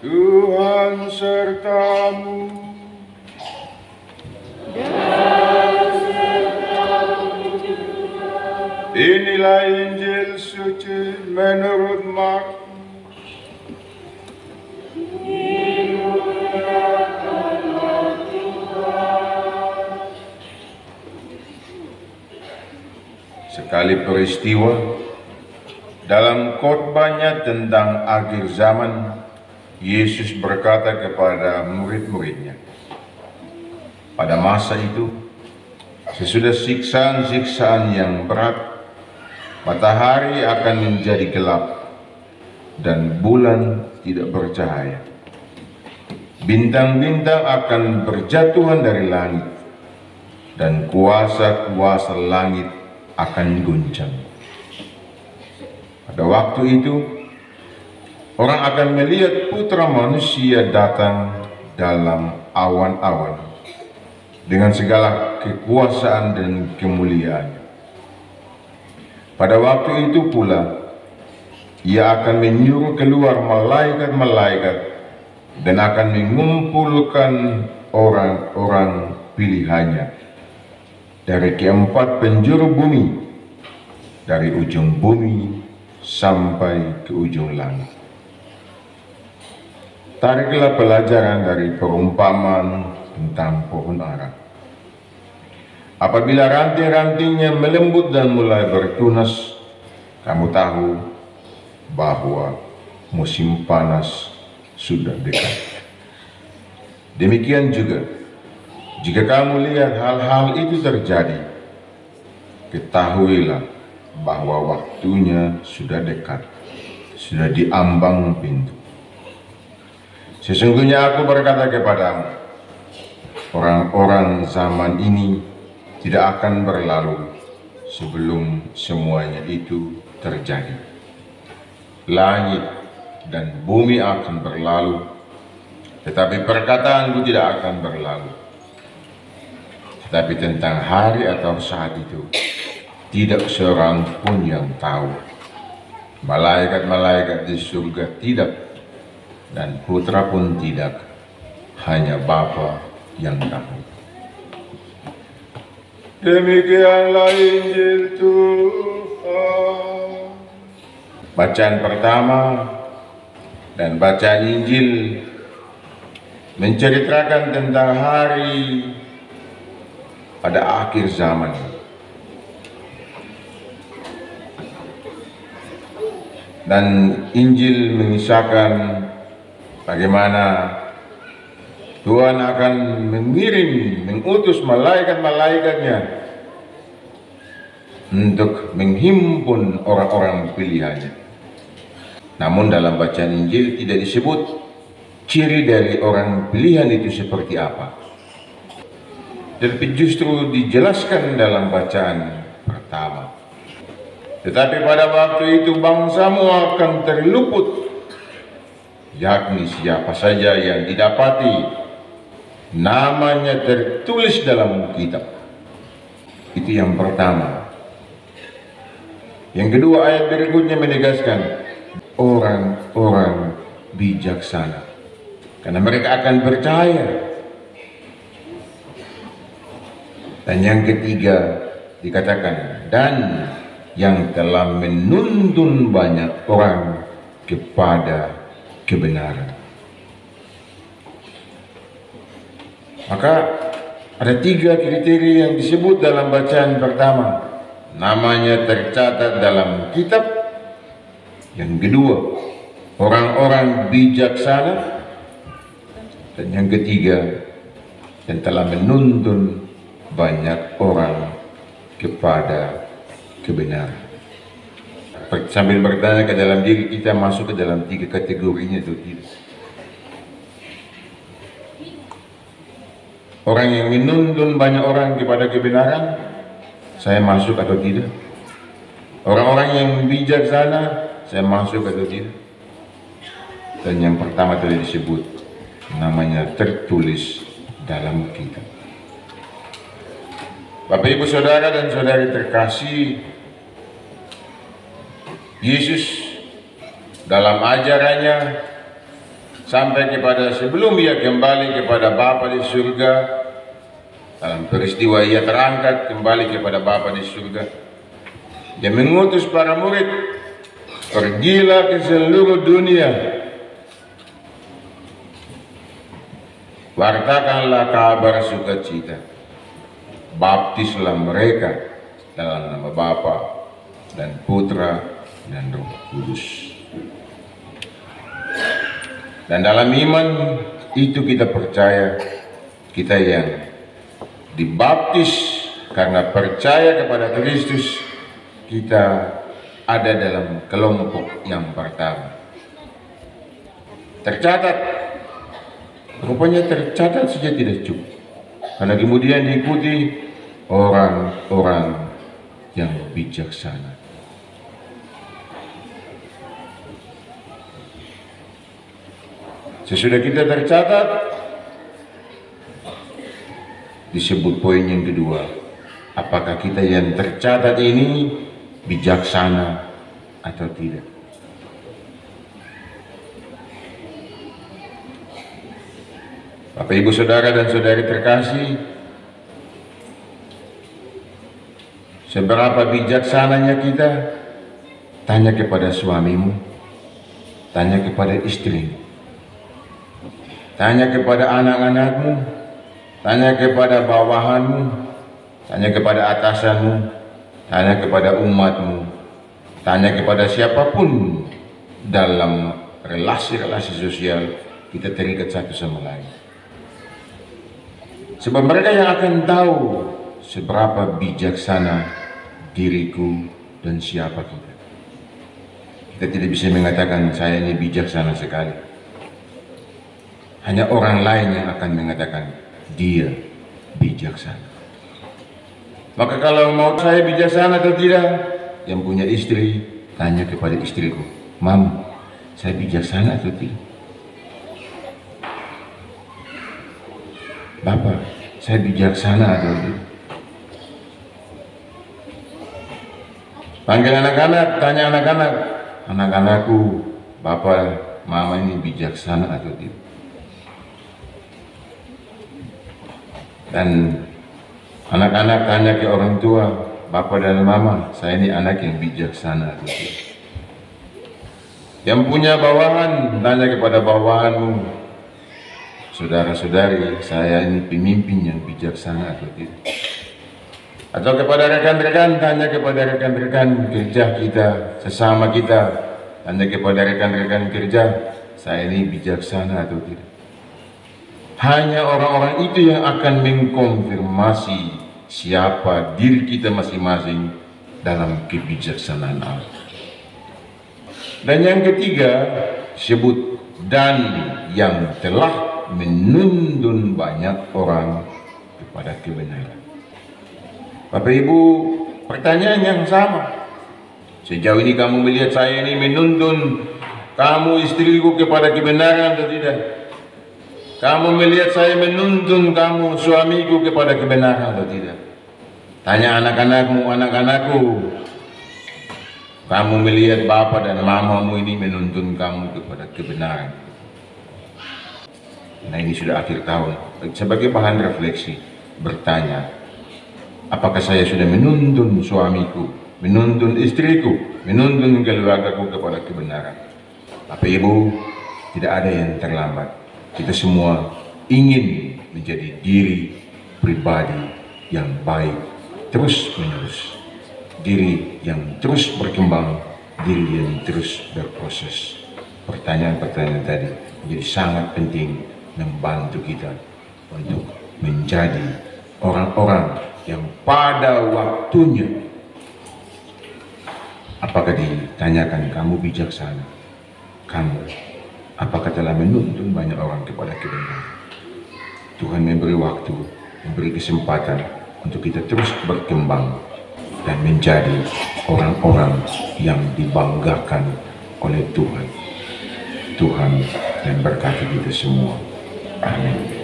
Tuhan sertamu. Inilah Injil suci menurut Markus. Sekali peristiwa dalam khotbahnya tentang akhir zaman, Yesus berkata kepada murid-muridnya, pada masa itu, sesudah siksaan-siksaan yang berat, matahari akan menjadi gelap dan bulan tidak bercahaya. Bintang-bintang akan berjatuhan dari langit dan kuasa-kuasa langit akan guncang. Pada waktu itu, orang akan melihat Putra Manusia datang dalam awan-awan dengan segala kekuasaan dan kemuliaan. Pada waktu itu pula, Ia akan menyuruh keluar malaikat-malaikat dan akan mengumpulkan orang-orang pilihannya dari keempat penjuru bumi, dari ujung bumi sampai ke ujung langit. Tariklah pelajaran dari perumpamaan tentang pohon ara. Apabila ranting-rantingnya melembut dan mulai bertunas, kamu tahu bahwa musim panas sudah dekat. Demikian juga, jika kamu lihat hal-hal itu terjadi, ketahuilah bahwa waktunya sudah dekat, sudah di ambang pintu. Sesungguhnya aku berkata kepadamu, orang-orang zaman ini tidak akan berlalu sebelum semuanya itu terjadi. Langit dan bumi akan berlalu, tetapi perkataanku tidak akan berlalu. Tetapi tentang hari atau saat itu, tidak seorang pun yang tahu. Malaikat-malaikat di surga tidak, dan Putra pun tidak, hanya Bapa yang tahu. Demikianlah Injil Tuhan. Bacaan pertama dan bacaan Injil menceritakan tentang hari pada akhir zaman. Dan Injil mengisahkan bagaimana Tuhan akan mengutus malaikat-malaikatnya untuk menghimpun orang-orang pilihannya. Namun dalam bacaan Injil tidak disebut ciri dari orang pilihan itu seperti apa. Tetapi justru dijelaskan dalam bacaan pertama. Tetapi pada waktu itu bangsamu akan terluput, yakni siapa saja yang didapati namanya tertulis dalam kitab. Itu yang pertama. Yang kedua, ayat berikutnya menegaskan orang-orang bijaksana, karena mereka akan percaya. Dan yang ketiga dikatakan, dan yang telah menuntun banyak orang kepada kebenaran. Maka ada tiga kriteria yang disebut dalam bacaan pertama. Namanya tercatat dalam kitab. Yang kedua, orang-orang bijaksana. Dan yang ketiga, yang telah menuntun banyak orang kepada kebenaran. Sambil bertanya ke dalam diri kita, masuk ke dalam tiga kategorinya itu tidak. Orang yang menuntun banyak orang kepada kebenaran, saya masuk atau tidak? Orang-orang yang bijaksana, saya masuk atau tidak? Dan yang pertama tadi disebut, namanya tertulis dalam kitab. Bapak, Ibu, Saudara dan Saudari terkasih, Yesus dalam ajarannya sampai kepada sebelum ia kembali kepada Bapa di surga. Dalam peristiwa ia terangkat kembali kepada Bapa di surga, dia mengutus para murid, pergilah ke seluruh dunia, wartakanlah kabar sukacita, baptislah mereka dalam nama Bapa dan Putra dan Roh Kudus. Dan dalam iman itu kita percaya, kita yang dibaptis karena percaya kepada Kristus, kita ada dalam kelompok yang pertama. Tercatat, rupanya tercatat saja tidak cukup, karena kemudian diikuti orang-orang yang bijaksana. Sesudah kita tercatat, disebut poin yang kedua, apakah kita yang tercatat ini bijaksana atau tidak. Bapak, Ibu, Saudara dan Saudari terkasih, seberapa bijaksananya kita? Tanya kepada suamimu, tanya kepada istrimu, tanya kepada anak-anakmu, tanya kepada bawahanmu, tanya kepada atasanmu, tanya kepada umatmu, tanya kepada siapapun dalam relasi-relasi sosial kita terikat satu sama lain. Sebab mereka yang akan tahu seberapa bijaksana diriku dan siapa kita. Kita tidak bisa mengatakan saya ini bijaksana sekali. Hanya orang lain yang akan mengatakan dia bijaksana. Maka kalau mau saya bijaksana atau tidak, yang punya istri tanya kepada istriku, Mam, saya bijaksana atau tidak? Bapak, saya bijaksana atau tidak? Panggil anak-anak, tanya anak-anak, anak-anakku, Bapak, Mama ini bijaksana atau tidak? Dan anak-anak tanya ke orang tua, Bapak dan Mama, saya ini anak yang bijaksana atau tidak? Yang punya bawahan, tanya kepada bawahanmu, saudara-saudari, saya ini pemimpin yang bijaksana atau tidak? Atau kepada rekan-rekan, tanya kepada rekan-rekan kerja kita, sesama kita, tanya kepada rekan-rekan kerja, saya ini bijaksana atau tidak? Hanya orang-orang itu yang akan mengkonfirmasi siapa diri kita masing-masing dalam kebijaksanaan Allah. Dan yang ketiga, sebut dan yang telah menuntun banyak orang kepada kebenaran. Bapak Ibu, pertanyaan yang sama. Sejauh ini kamu melihat saya ini menuntun kamu istriku kepada kebenaran atau tidak? Kamu melihat saya menuntun kamu suamiku kepada kebenaran atau tidak? Tanya anak-anakmu, anak-anakku, kamu melihat Bapak dan Mamamu ini menuntun kamu kepada kebenaran. Nah, ini sudah akhir tahun. Sebagai bahan refleksi, bertanya, apakah saya sudah menuntun suamiku, menuntun istriku, menuntun keluargaku kepada kebenaran? Bapak Ibu, tidak ada yang terlambat. Kita semua ingin menjadi diri pribadi yang baik terus menerus, diri yang terus berkembang, diri yang terus berproses. Pertanyaan-pertanyaan tadi menjadi sangat penting membantu kita untuk menjadi orang-orang yang pada waktunya, apakah ditanyakan kamu bijaksana, kamu apakah telah menuntun banyak orang kepada kebenaran? Tuhan memberi waktu, memberi kesempatan untuk kita terus berkembang dan menjadi orang-orang yang dibanggakan oleh Tuhan. Tuhan yang berkati kita semua. Amin.